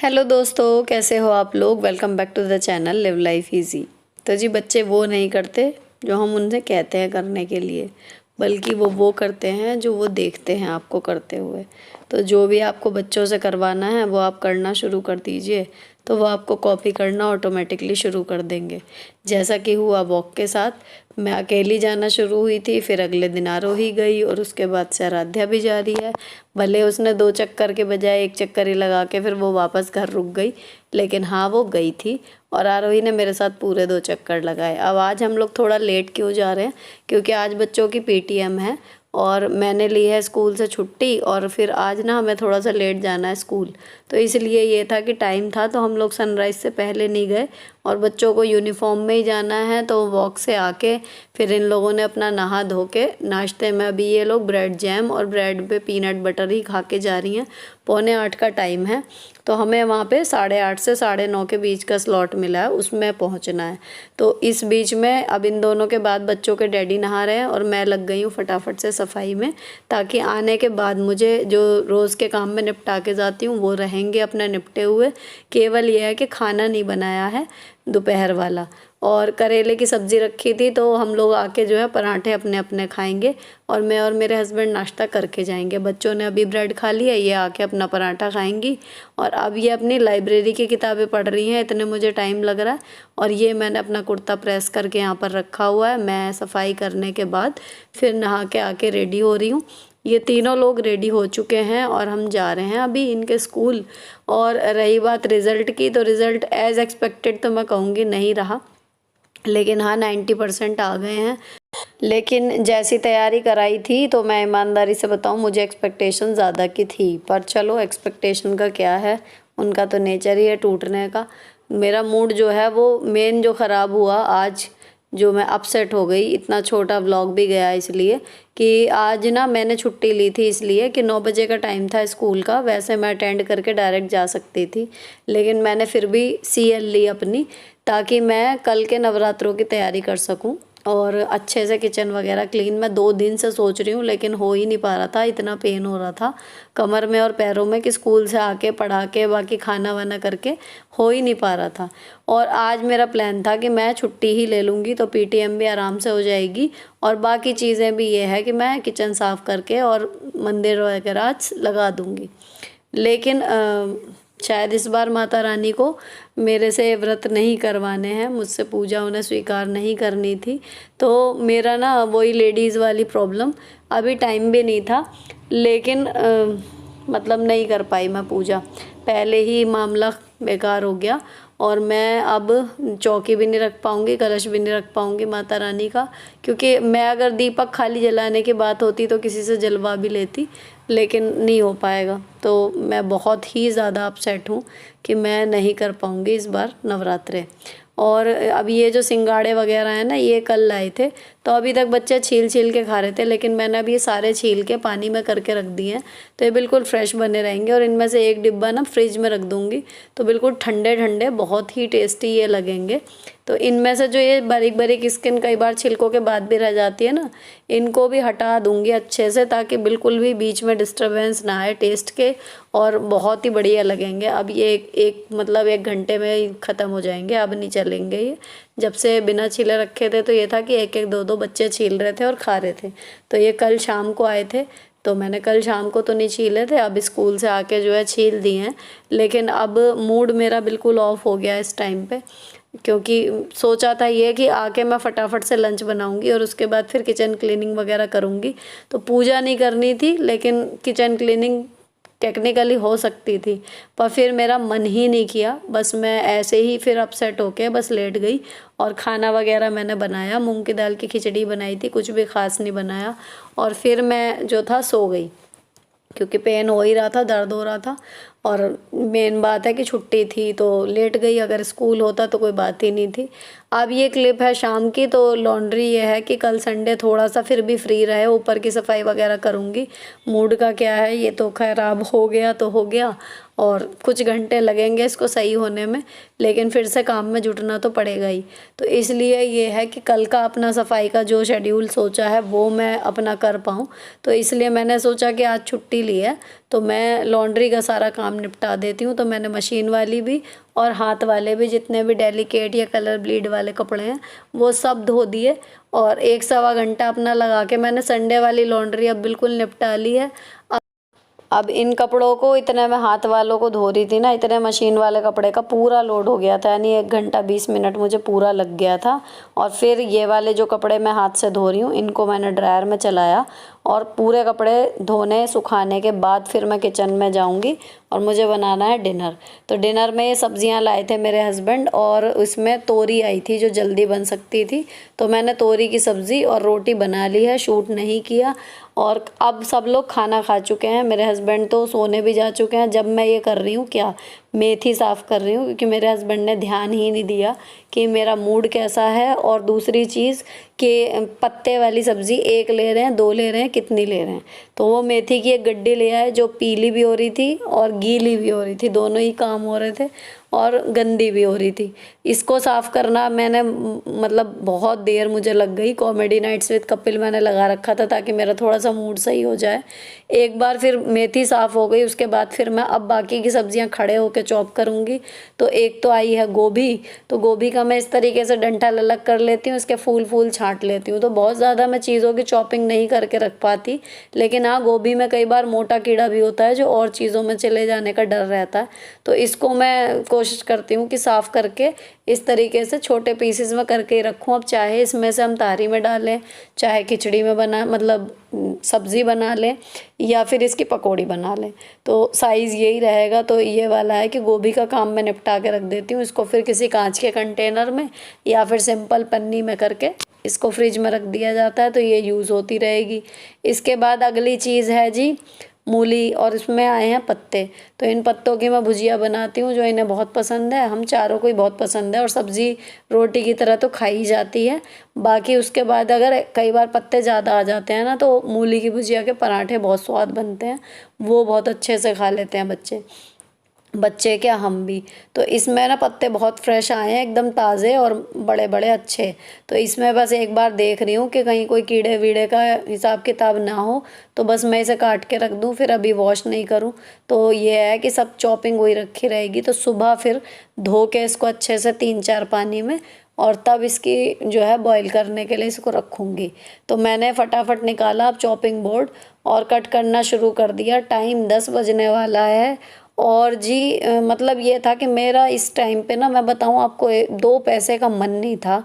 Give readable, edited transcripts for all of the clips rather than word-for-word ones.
Hello दोस्तों, कैसे हो आप लोग। Welcome back to the channel live life easy. तो जी बच्चे वो नहीं करते जो हम उनसे कहते हैं करने के लिए, बल्कि वो करते हैं जो वो देखते हैं आपको करते हुए। तो जो भी आपको बच्चों से करवाना है वो आप करना शुरू कर दीजिए, तो वो आपको कॉपी करना ऑटोमेटिकली शुरू कर देंगे। जैसा कि हुआ वॉक के साथ, मैं अकेली जाना शुरू हुई थी, फिर अगले दिन आरोही गई और उसके बाद से आराध्या भी जा रही है। भले उसने 2 चक्कर के बजाय 1 चक्कर ही लगा के फिर वो वापस घर रुक गई, लेकिन हाँ वो गई थी। और आरोही ने मेरे साथ पूरे 2 चक्कर लगाए। अब आज हम लोग थोड़ा लेट क्यों जा रहे हैं, क्योंकि आज बच्चों की पीटीएम है और मैंने ली है स्कूल से छुट्टी, और फिर आज ना हमें थोड़ा सा लेट जाना है स्कूल। तो इसलिए ये था कि टाइम था तो हम लोग सनराइज़ से पहले नहीं गए, और बच्चों को यूनिफॉर्म में ही जाना है। तो वॉक से आके फिर इन लोगों ने अपना नहा धो के नाश्ते में अभी ये लोग ब्रेड जैम और ब्रेड पे पीनट बटर ही खा के जा रही हैं। 7:45 का टाइम है, तो हमें वहाँ पे 8:30 से 9:30 के बीच का स्लॉट मिला है, उसमें पहुँचना है। तो इस बीच में अब इन दोनों के बाद बच्चों के डैडी नहा रहे हैं और मैं लग गई हूँ फटाफट से सफाई में, ताकि आने के बाद मुझे जो रोज़ के काम में निपटा के जाती हूँ वो रहेंगे अपना निपटे हुए। केवल ये है कि खाना नहीं बनाया है दोपहर वाला, और करेले की सब्ज़ी रखी थी, तो हम लोग आके जो है पराठे अपने अपने खाएंगे, और मैं और मेरे हस्बैंड नाश्ता करके जाएंगे। बच्चों ने अभी ब्रेड खा लिया, ये आके अपना पराठा खाएंगी। और अब ये अपनी लाइब्रेरी की किताबें पढ़ रही हैं, इतने मुझे टाइम लग रहा है। और ये मैंने अपना कुर्ता प्रेस करके यहाँ पर रखा हुआ है। मैं सफाई करने के बाद फिर नहा के आके रेडी हो रही हूँ। ये तीनों लोग रेडी हो चुके हैं और हम जा रहे हैं अभी इनके स्कूल। और रही बात रिज़ल्ट की, तो रिज़ल्ट एज़ एक्सपेक्टेड तो मैं कहूँगी नहीं रहा, लेकिन हाँ 90% आ गए हैं। लेकिन जैसी तैयारी कराई थी, तो मैं ईमानदारी से बताऊँ मुझे एक्सपेक्टेशन ज़्यादा की थी, पर चलो एक्सपेक्टेशन का क्या है, उनका तो नेचर ही है टूटने का। मेरा मूड जो है वो मेन जो ख़राब हुआ आज, जो मैं अपसेट हो गई, इतना छोटा व्लॉग भी गया इसलिए कि आज ना मैंने छुट्टी ली थी, इसलिए कि 9 बजे का टाइम था स्कूल का। वैसे मैं अटेंड करके डायरेक्ट जा सकती थी, लेकिन मैंने फिर भी सीएल ली अपनी, ताकि मैं कल के नवरात्रों की तैयारी कर सकूं और अच्छे से किचन वगैरह क्लीन। मैं 2 दिन से सोच रही हूँ, लेकिन हो ही नहीं पा रहा था, इतना पेन हो रहा था कमर में और पैरों में कि स्कूल से आके पढ़ा के बाकी खाना वाना करके हो ही नहीं पा रहा था। और आज मेरा प्लान था कि मैं छुट्टी ही ले लूँगी, तो पीटीएम भी आराम से हो जाएगी, और बाकी चीज़ें भी ये है कि मैं किचन साफ़ करके और मंदिर वगैरह आज लगा दूँगी। लेकिन शायद इस बार माता रानी को मेरे से व्रत नहीं करवाने हैं, मुझसे पूजा उन्हें स्वीकार नहीं करनी थी। तो मेरा ना वही लेडीज़ वाली प्रॉब्लम, अभी टाइम भी नहीं था, लेकिन मतलब नहीं कर पाई मैं पूजा। पहले ही मामला बेकार हो गया, और मैं अब चौकी भी नहीं रख पाऊँगी, कलश भी नहीं रख पाऊँगी माता रानी का, क्योंकि मैं अगर दीपक खाली जलाने की बात होती तो किसी से जलवा भी लेती, लेकिन नहीं हो पाएगा। तो मैं बहुत ही ज़्यादा अपसेट हूँ कि मैं नहीं कर पाऊँगी इस बार नवरात्रे। और अब ये जो सिंगाड़े वगैरह हैं ना, ये कल लाए थे, तो अभी तक बच्चे छील छील के खा रहे थे, लेकिन मैंने अभी ये सारे छील के पानी में करके रख दिए हैं, तो ये बिल्कुल फ्रेश बने रहेंगे। और इनमें से 1 डिब्बा ना फ्रिज में रख दूँगी, तो बिल्कुल ठंडे ठंडे बहुत ही टेस्टी ये लगेंगे। तो इनमें से जो ये बारीक बारीक स्किन कई बार छिलकों के बाद भी रह जाती है ना, इनको भी हटा दूँगी अच्छे से, ताकि बिल्कुल भी बीच में डिस्टर्बेंस ना आए टेस्ट के, और बहुत ही बढ़िया लगेंगे। अब ये एक मतलब 1 घंटे में ख़त्म हो जाएंगे, अब नहीं चलेंगे ये। जब से बिना छीले रखे थे तो ये था कि 1-1 2-2 बच्चे छील रहे थे और खा रहे थे। तो ये कल शाम को आए थे, तो मैंने कल शाम को तो नहीं छीले थे, अब स्कूल से आके जो है छील दिए हैं। लेकिन अब मूड मेरा बिल्कुल ऑफ हो गया इस टाइम पे, क्योंकि सोचा था ये कि आके मैं फटाफट से लंच बनाऊंगी और उसके बाद फिर किचन क्लीनिंग वगैरह करूंगी। तो पूजा नहीं करनी थी, लेकिन किचन क्लीनिंग टेक्निकली हो सकती थी, पर फिर मेरा मन ही नहीं किया। बस मैं ऐसे ही फिर अपसेट होके बस लेट गई। और खाना वगैरह मैंने बनाया, मूंग की दाल की खिचड़ी बनाई थी, कुछ भी ख़ास नहीं बनाया। और फिर मैं जो था सो गई, क्योंकि पेन हो ही रहा था, दर्द हो रहा था। और मेन बात है कि छुट्टी थी तो लेट गई, अगर स्कूल होता तो कोई बात ही नहीं थी। अब ये क्लिप है शाम की, तो लॉन्ड्री ये है कि कल संडे थोड़ा सा फिर भी फ्री रहे, ऊपर की सफाई वगैरह करूँगी। मूड का क्या है, ये तो खराब हो गया तो हो गया, और कुछ घंटे लगेंगे इसको सही होने में, लेकिन फिर से काम में जुटना तो पड़ेगा ही। तो इसलिए ये है कि कल का अपना सफाई का जो शेड्यूल सोचा है वो मैं अपना कर पाऊँ, तो इसलिए मैंने सोचा कि आज छुट्टी ली है तो मैं लॉन्ड्री का सारा काम काम निपटा देती हूँ। तो मैंने मशीन वाली भी और हाथ वाले भी जितने भी डेलिकेट या कलर ब्लीड वाले कपड़े हैं वो सब धो दिए और 1-1.25 घंटा अपना लगा के मैंने संडे वाली लॉन्ड्री अब बिल्कुल निपटा ली है। अब इन कपड़ों को इतने मैं हाथ वालों को धो रही थी ना, इतने मशीन वाले कपड़े का पूरा लोड हो गया था, यानी 1 घंटा 20 मिनट मुझे पूरा लग गया था। और फिर ये वाले जो कपड़े मैं हाथ से धो रही हूँ इनको मैंने ड्रायर में चलाया और पूरे कपड़े धोने सुखाने के बाद फिर मैं किचन में जाऊँगी और मुझे बनाना है डिनर। तो डिनर में ये सब्जियां लाए थे मेरे हस्बैंड और उसमें तोरी आई थी जो जल्दी बन सकती थी, तो मैंने तोरी की सब्ज़ी और रोटी बना ली है, शूट नहीं किया। और अब सब लोग खाना खा चुके हैं, मेरे हस्बैंड तो सोने भी जा चुके हैं। जब मैं ये कर रही हूँ क्या, मेथी साफ़ कर रही हूँ, क्योंकि मेरे हस्बैंड ने ध्यान ही नहीं दिया कि मेरा मूड कैसा है। और दूसरी चीज़ कि पत्ते वाली सब्ज़ी 1 ले रहे हैं, 2 ले रहे हैं, कितनी ले रहे हैं। तो वो मेथी की एक गड्डी ले आए जो पीली भी हो रही थी और गीली भी हो रही थी, दोनों ही काम हो रहे थे और गंदी भी हो रही थी। इसको साफ़ करना मैंने मतलब बहुत देर मुझे लग गई। कॉमेडी नाइट्स विद कपिल मैंने लगा रखा था ताकि मेरा थोड़ा सा मूड सही हो जाए। एक बार फिर मेथी साफ़ हो गई, उसके बाद फिर मैं अब बाकी की सब्ज़ियां खड़े होकर चॉप करूँगी। तो एक तो आई है गोभी, तो गोभी का मैं इस तरीके से डंठल अलग कर लेती हूँ, इसके फूल छाँट लेती हूँ। तो बहुत ज़्यादा मैं चीज़ों की चॉपिंग नहीं करके रख पाती, लेकिन हाँ गोभी में कई बार मोटा कीड़ा भी होता है जो और चीज़ों में चले जाने का डर रहता है। तो इसको मैं कोशिश करती हूँ कि साफ़ करके इस तरीके से छोटे पीसेस में करके ही रखूँ। अब चाहे इसमें से हम तारी में डालें, चाहे खिचड़ी में बना मतलब सब्ज़ी बना लें या फिर इसकी पकौड़ी बना लें, तो साइज़ यही रहेगा। तो ये वाला है कि गोभी का काम मैं निपटा के रख देती हूँ, इसको फिर किसी कांच के कंटेनर में या फिर सिंपल पन्नी में करके इसको फ्रिज में रख दिया जाता है, तो ये यूज़ होती रहेगी। इसके बाद अगली चीज़ है जी मूली, और इसमें आए हैं पत्ते। तो इन पत्तों की मैं भुजिया बनाती हूँ जो इन्हें बहुत पसंद है, हम चारों को ही बहुत पसंद है और सब्ज़ी रोटी की तरह तो खाई जाती है। बाकी उसके बाद अगर कई बार पत्ते ज़्यादा आ जाते हैं ना, तो मूली की भुजिया के पराठे बहुत स्वाद बनते हैं, वो बहुत अच्छे से खा लेते हैं बच्चे क्या हम भी। तो इसमें ना पत्ते बहुत फ्रेश आए हैं, एकदम ताज़े और बड़े बड़े अच्छे। तो इसमें बस एक बार देख रही हूँ कि कहीं कोई कीड़े वीड़े का हिसाब किताब ना हो, तो बस मैं इसे काट के रख दूँ, फिर अभी वॉश नहीं करूँ। तो ये है कि सब चॉपिंग हुई रखी रहेगी, तो सुबह फिर धो के इसको अच्छे से 3-4 पानी में और तब इसकी जो है बॉईल करने के लिए इसको रखूँगी। तो मैंने फटाफट निकाला अब चॉपिंग बोर्ड और कट करना शुरू कर दिया। टाइम 10 बजने वाला है और जी मतलब ये था कि मेरा इस टाइम पे ना मैं बताऊँ आपको 2 पैसे का मन नहीं था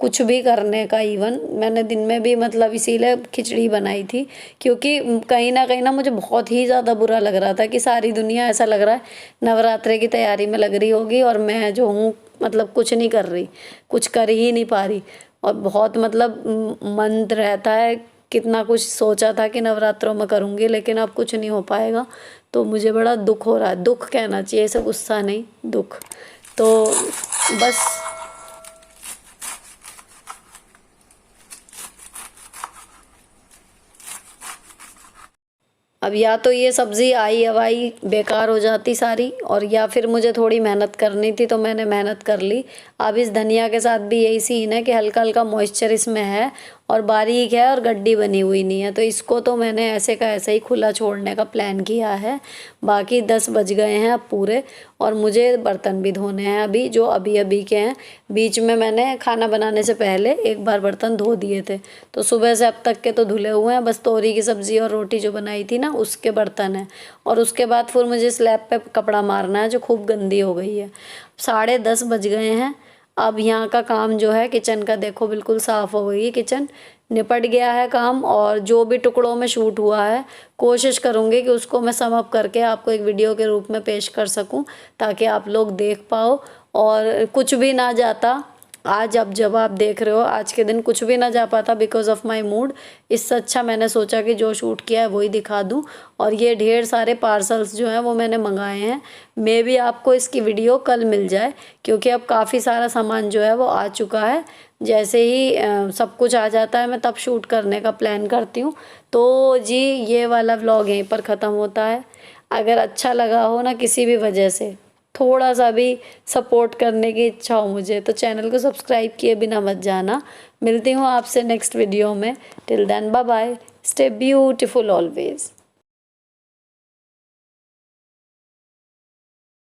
कुछ भी करने का। इवन मैंने दिन में भी मतलब इसीलिए खिचड़ी बनाई थी, क्योंकि कहीं ना मुझे बहुत ही ज़्यादा बुरा लग रहा था कि सारी दुनिया ऐसा लग रहा है नवरात्रे की तैयारी में लग रही होगी और मैं जो हूँ मतलब कुछ नहीं कर रही, कुछ कर ही नहीं पा रही। और बहुत मतलब मन रहता है, कितना कुछ सोचा था कि नवरात्रों में करूँगी लेकिन अब कुछ नहीं हो पाएगा। तो मुझे बड़ा दुख हो रहा है, दुख कहना चाहिए इसे, गुस्सा नहीं, दुख। तो बस अब या तो ये सब्ज़ी आई हवाई बेकार हो जाती सारी, और या फिर मुझे थोड़ी मेहनत करनी थी तो मैंने मेहनत कर ली। अब इस धनिया के साथ भी यही सीन है कि हल्का हल्का मॉइस्चर इसमें है और बारीक है और गड्डी बनी हुई नहीं है, तो इसको तो मैंने ऐसे का ऐसे ही खुला छोड़ने का प्लान किया है। बाकी 10 बज गए हैं अब पूरे, और मुझे बर्तन भी धोने हैं अभी जो अभी अभी के हैं। बीच में मैंने खाना बनाने से पहले एक बार बर्तन धो दिए थे, तो सुबह से अब तक के तो धुले हुए हैं। बस तोरी की सब्ज़ी और रोटी जो बनाई थी ना उसके बर्तन हैं, और उसके बाद फिर मुझे स्लैब पे कपड़ा मारना है जो खूब गंदी हो गई है। 10:30 बज गए हैं। अब यहाँ का काम जो है किचन का देखो बिल्कुल साफ़ हो गई है, किचन निपट गया है काम। और जो भी टुकड़ों में शूट हुआ है कोशिश करूँगी कि उसको मैं सम अप करके आपको एक वीडियो के रूप में पेश कर सकूँ ताकि आप लोग देख पाओ। और कुछ भी ना जाता आज, अब जब आप देख रहे हो आज के दिन कुछ भी ना जा पाता बिकॉज ऑफ माई मूड, इससे अच्छा मैंने सोचा कि जो शूट किया है वही दिखा दूँ। और ये ढेर सारे पार्सल्स जो हैं वो मैंने मंगाए हैं, मे बी आपको इसकी वीडियो कल मिल जाए क्योंकि अब काफ़ी सारा सामान जो है वो आ चुका है। जैसे ही सब कुछ आ जाता है मैं तब शूट करने का प्लान करती हूँ। तो जी ये वाला व्लॉग यहीं पर ख़त्म होता है। अगर अच्छा लगा हो ना किसी भी वजह से, थोड़ा सा भी सपोर्ट करने की इच्छा हो मुझे, तो चैनल को सब्सक्राइब किए बिना मत जाना। मिलती हूँ आपसे नेक्स्ट वीडियो में। Till then bye bye, stay beautiful always.